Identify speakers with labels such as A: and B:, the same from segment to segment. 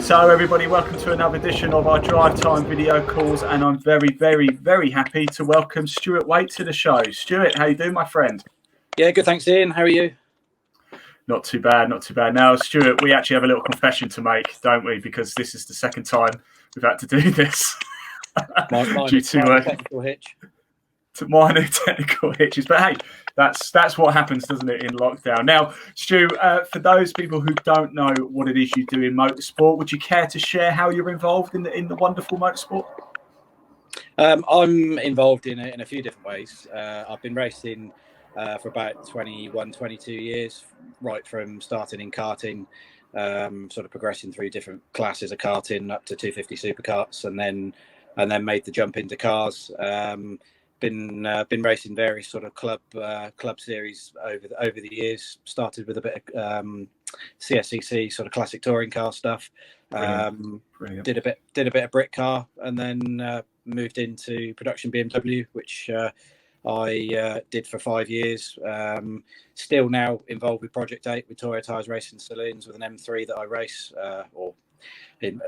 A: So everybody, welcome to another edition of our Drive Time video calls, and I'm very, very, very happy to welcome Stu Waite to the show. Stuart, how you doing, my friend?
B: Yeah, good, thanks, Ian. How are you?
A: Not too bad, not too bad. Now, Stuart, we actually have a little confession to make, don't we? Because this is the second time we've had to do this.
B: Due to technical hitch.
A: Minor technical hitches, but hey, that's what happens, doesn't it, in lockdown? Now, Stu, for those people who don't know what it is you do in motorsport, would you care to share how you're involved in the wonderful motorsport?
B: I'm involved in a few different ways. I've been racing for about 21, 22 years, right from starting in karting, sort of progressing through different classes of karting up to 250 superkarts, and then made the jump into cars. Been racing various sort of club series over the years. Started with a bit of CSCC sort of classic touring car stuff. Brilliant. Did a bit of Brit car, and then moved into production BMW, which I did for 5 years. Still now involved with Project 8 with Toyo Tyres Racing Saloons with an M3 that I race, I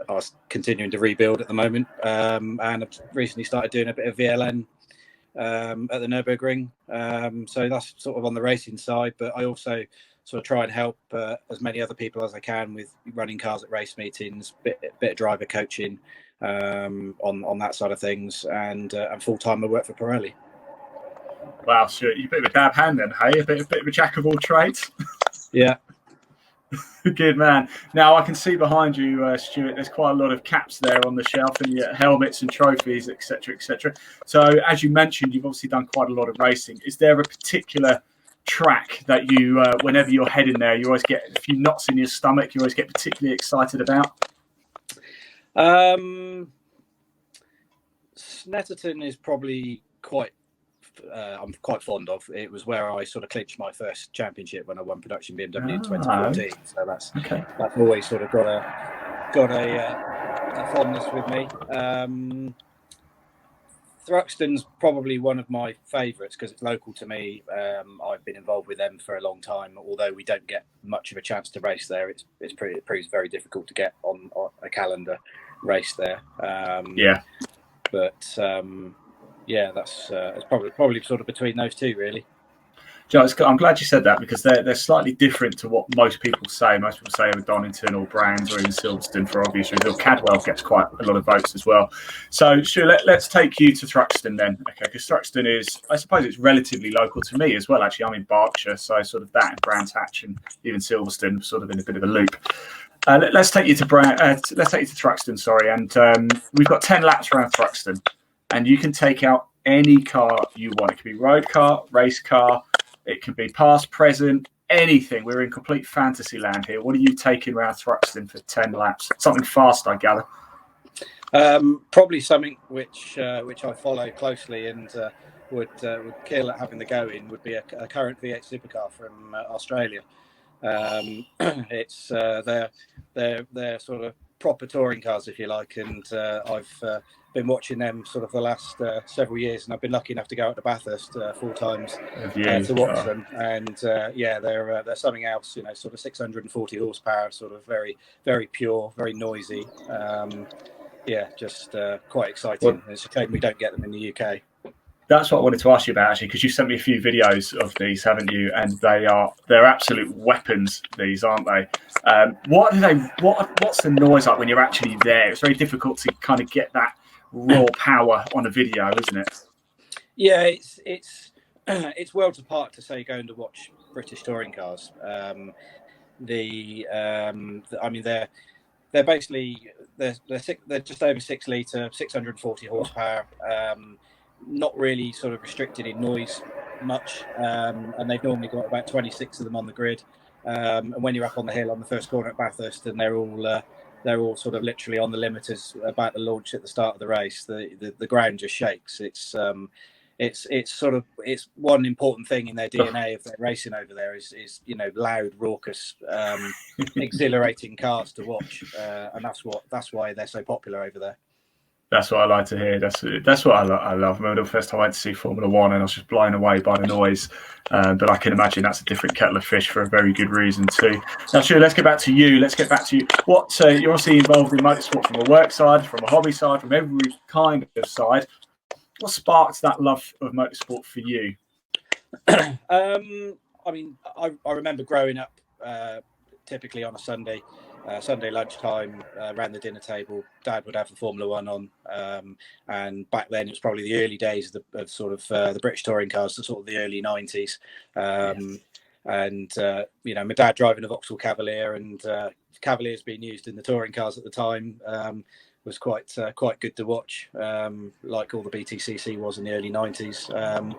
B: was continuing to rebuild at the moment, and I've recently started doing a bit of VLN at the Nürburgring. So that's sort of on the racing side, but I also sort of try and help as many other people as I can with running cars at race meetings, bit of driver coaching on that side of things, and full-time I work for Pirelli.
A: Wow, Stuart, you're a bit of a dab hand then, hey? A bit of a jack of all trades.
B: Yeah.
A: Good man. Now I can see behind you, Stuart, there's quite a lot of caps there on the shelf, and your helmets and trophies, etc., etc. So as you mentioned, you've obviously done quite a lot of racing. Is there a particular track that you, whenever you're heading there, you always get a few knots in your stomach, you always get particularly excited about?
B: Snetterton is probably I'm quite fond of. It was where I sort of clinched my first championship when I won production BMW in 2014. So that's always sort of got a fondness with me. Thruxton's probably one of my favourites because it's local to me. I've been involved with them for a long time. Although we don't get much of a chance to race there, it proves very difficult to get on a calendar race there. Yeah, that's probably sort of between those two, really.
A: Joe, I'm glad you said that, because they're slightly different to what most people say. Most people say with Donington or Brands or even Silverstone for obvious reasons. Cadwell gets quite a lot of votes as well. So, sure, let's take you to Thruxton then. Okay, because Thruxton is, I suppose it's relatively local to me as well, actually. I'm in Berkshire, so sort of that and Brands Hatch and even Silverstone sort of in a bit of a loop. Let's take you to Thruxton, sorry, and we've got 10 laps around Thruxton, and you can take out any car you want. It can be road car, race car, it can be past, present, anything. We're in complete fantasy land here. What are you taking around Thruxton for 10 laps? Something fast, I gather.
B: Probably something which I follow closely and would kill at having the go in would be a current V8 supercar from Australia. It's they're sort of proper touring cars, if you like, and I've been watching them sort of the last several years, and I've been lucky enough to go out to Bathurst 4 times to watch them. And they're something else, you know, sort of 640 horsepower, sort of very, very pure, very noisy. Just quite exciting. It's a shame we don't get them in the UK.
A: That's what I wanted to ask you about, actually, because you sent me a few videos of these, haven't you? And they're absolute weapons, these, aren't they? What's the noise like when you're actually there? It's very difficult to kind of get that raw power on a video, isn't it?
B: Yeah, it's worlds apart to say going to watch British touring cars. I mean, they're basically they're just over 6 litre, 640 horsepower. Not really sort of restricted in noise much, and they've normally got about 26 of them on the grid. And when you're up on the hill on the first corner at Bathurst, and they're all sort of literally on the limiters about to launch at the start of the race, the ground just shakes. It's one important thing in their DNA of their racing over there is you know, loud, raucous, exhilarating cars to watch, and that's why they're so popular over there.
A: That's what I like to hear. That's what I love. I remember the first time I went to see Formula One, and I was just blown away by the noise. But I can imagine that's a different kettle of fish for a very good reason too. Now, Stu, let's get back to you. What you're obviously involved in motorsport from a work side, from a hobby side, from every kind of side. What sparked that love of motorsport for you?
B: I mean, I remember growing up typically on a Sunday lunchtime, around the dinner table, Dad would have the Formula One on, and back then it was probably the early days of the British touring cars, so sort of the early 90s. And my dad driving a Vauxhall Cavalier, and Cavaliers being used in the touring cars at the time was quite good to watch, like all the BTCC was in the early 90s.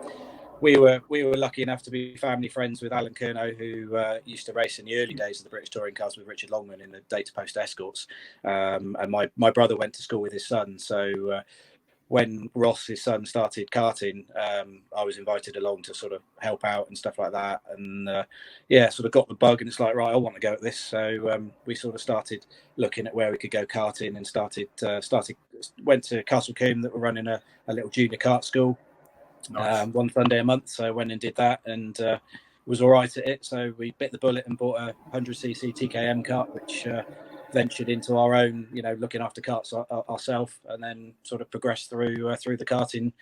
B: We were lucky enough to be family friends with Alan Curnow, who used to race in the early days of the British touring cars with Richard Longman in the Data Post Escorts. And my brother went to school with his son. So when Ross, his son, started karting, I was invited along to sort of help out and stuff like that. And sort of got the bug, and it's like, right, I want to go at this. So we sort of started looking at where we could go karting, and went to Castle Combe that were running a little junior kart school. Nice. One Sunday a month, so I went and did that, and was all right at it. So we bit the bullet and bought a 100cc TKM kart, which ventured into our own, looking after karts ourselves, and then sort of progressed through the karting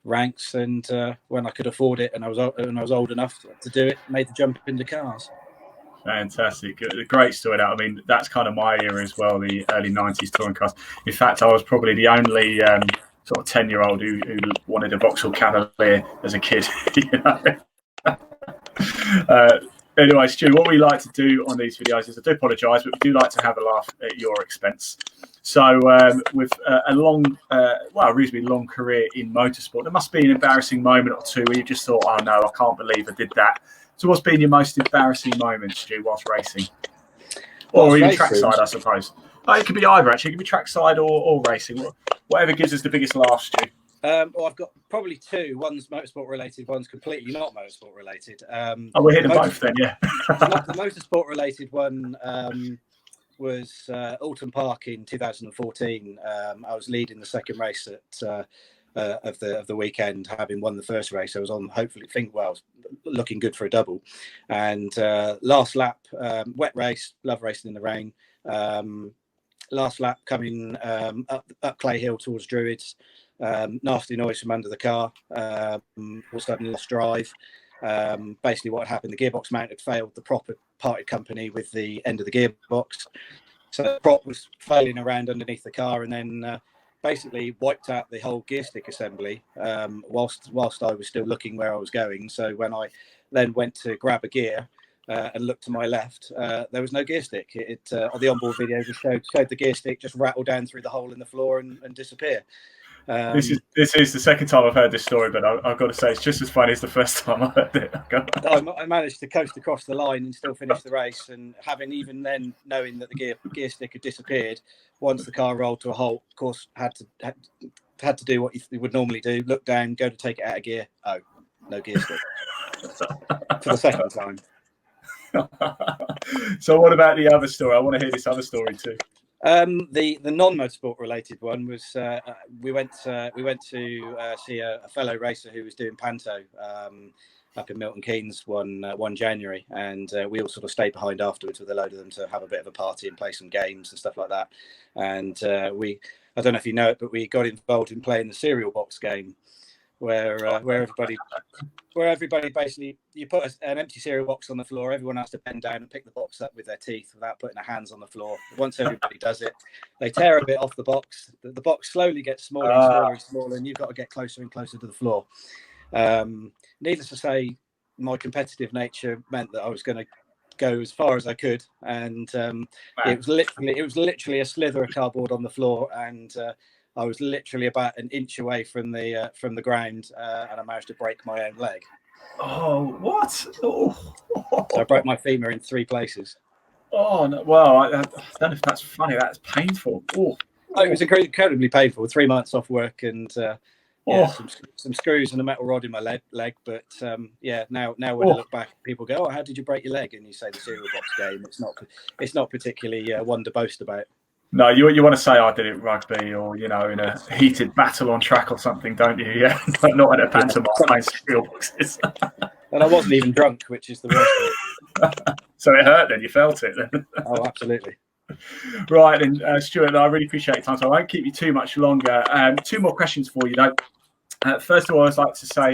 B: ranks. And when I could afford it, and I was old enough to do it, made the jump into cars.
A: Fantastic. Great story. I mean, that's kind of my era as well, the early 90s touring cars. In fact, I was probably the only sort of 10-year-old who wanted a Vauxhall Cavalier as a kid. Anyway, Stu, what we like to do on these videos is, I do apologise, but we do like to have a laugh at your expense. So with a reasonably long career in motorsport, there must be an embarrassing moment or two where you just thought, oh no, I can't believe I did that. So what's been your most embarrassing moment, Stu, whilst racing? Or even trackside, I suppose. It could be either, actually. It could be trackside or racing. Whatever gives us the biggest laugh, Stu.
B: Well, I've got probably two. One's motorsport related, one's completely not motorsport related.
A: We're hitting both then, yeah.
B: The motorsport related one was Alton Park in 2014. I was leading the second race of the weekend, having won the first race. I was on, looking good for a double. And last lap, wet race, love racing in the rain. Last lap coming up Clay Hill towards Druids. Nasty noise from under the car. All of a sudden lost drive. Basically what had happened, the gearbox mount had failed the prop had parted company with the end of the gearbox. So the prop was failing around underneath the car, and then basically wiped out the whole gear stick assembly whilst I was still looking where I was going. So when I then went to grab a gear and looked to my left, there was no gear stick. The onboard video just showed the gear stick just rattle down through the hole in the floor and disappear.
A: This is the second time I've heard this story, but I've got to say it's just as funny as the first time I heard it.
B: I managed to coast across the line and still finish the race, and having even then knowing that the gear stick had disappeared, once the car rolled to a halt, of course had to do what you would normally do: look down, go to take it out of gear. Oh, no gear stick for the second time.
A: So what about the other story? I want to hear this other story too.
B: The non-motorsport related one was we went to see a fellow racer who was doing Panto up in Milton Keynes one January, and we all sort of stayed behind afterwards with a load of them to have a bit of a party and play some games and stuff like that. And I don't know if you know it, but we got involved in playing the cereal box game, where everybody basically, you put an empty cereal box on the floor, everyone has to bend down and pick the box up with their teeth without putting their hands on the floor. Once everybody does it, they tear a bit off the box. The box slowly gets smaller and smaller and smaller, and you've got to get closer and closer to the floor. Needless to say, my competitive nature meant that I was going to go as far as I could, and it was literally a slither of cardboard on the floor, and I was literally about an inch away from the ground, and I managed to break my own leg.
A: Oh, what? Oh.
B: So I broke my femur in 3 places.
A: Oh, no. Well, I don't know if that's funny. That's painful. Oh.
B: It was incredibly painful. 3 months off work, and some screws and a metal rod in my leg. But now when I look back, people go, "Oh, how did you break your leg?" And you say the cereal box game. It's not particularly one to boast about.
A: No, you want to say I did it rugby or, you know, in a heated battle on track or something, don't you? Yeah, not in a pantomime playing steel boxes.
B: And I wasn't even drunk, which is the worst bit.
A: So it hurt then, you felt it then?
B: Oh, absolutely.
A: Right, and Stuart, I really appreciate your time, so I won't keep you too much longer. 2 more questions for you, though. First of all, I'd like to say,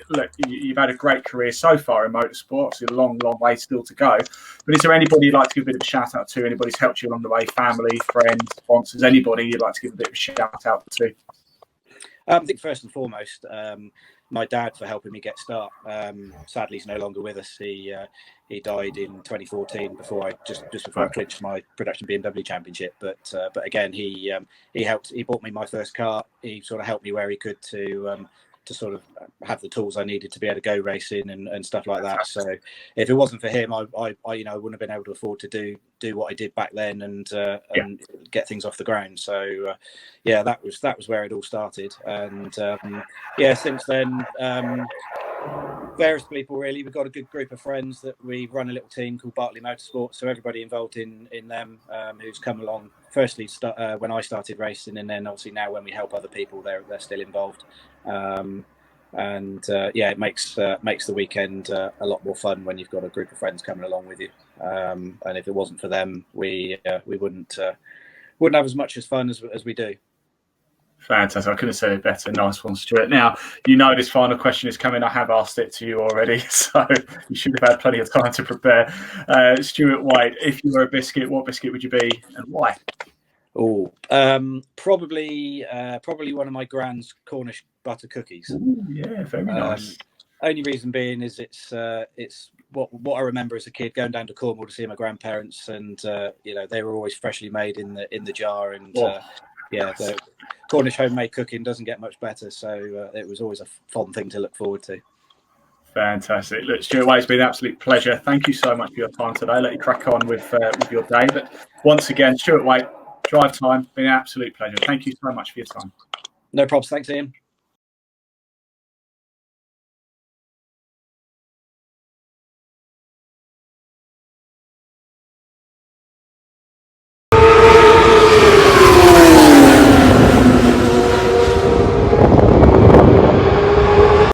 A: look, you've had a great career so far in motorsport. Obviously, a long, long way still to go. But is there anybody you'd like to give a bit of a shout out to? Anybody who's helped you along the way? Family, friends, sponsors? Anybody you'd like to give a bit of a shout out to?
B: I think first and foremost, my dad for helping me get start. Sadly, he's no longer with us. He died in 2014 before I clinched my production BMW championship. But again, he helped. He bought me my first car. He sort of helped me where he could to sort of have the tools I needed to be able to go racing and stuff like that. So if it wasn't for him, I wouldn't have been able to afford to do what I did back then and get things off the ground. So that was where it all started. And since then, various people really. We've got a good group of friends that we run a little team called Bartley Motorsport. So everybody involved in them who's come along. Firstly, when I started racing, and then obviously now when we help other people, they're still involved. It makes the weekend a lot more fun when you've got a group of friends coming along with you. And if it wasn't for them, we wouldn't have as much as fun as we do.
A: Fantastic. I couldn't have said it better. Nice one, Stuart. Now, you know this final question is coming. I have asked it to you already, so you should have had plenty of time to prepare. Stuart Waite, if you were a biscuit, what biscuit would you be and why?
B: Oh, probably one of my Gran's Cornish butter cookies.
A: Ooh, yeah, very nice.
B: Only reason being is it's what I remember as a kid going down to Cornwall to see my grandparents, and they were always freshly made in the jar, and the Cornish homemade cooking doesn't get much better, so it was always a fun thing to look forward to.
A: Fantastic. Look, Stuart Waite, it's been an absolute pleasure. Thank you so much for your time today. Let you crack on with your day. But once again, Stuart Waite, Drive Time, been an absolute pleasure. Thank you so much for your time.
B: No problems. Thanks, Ian.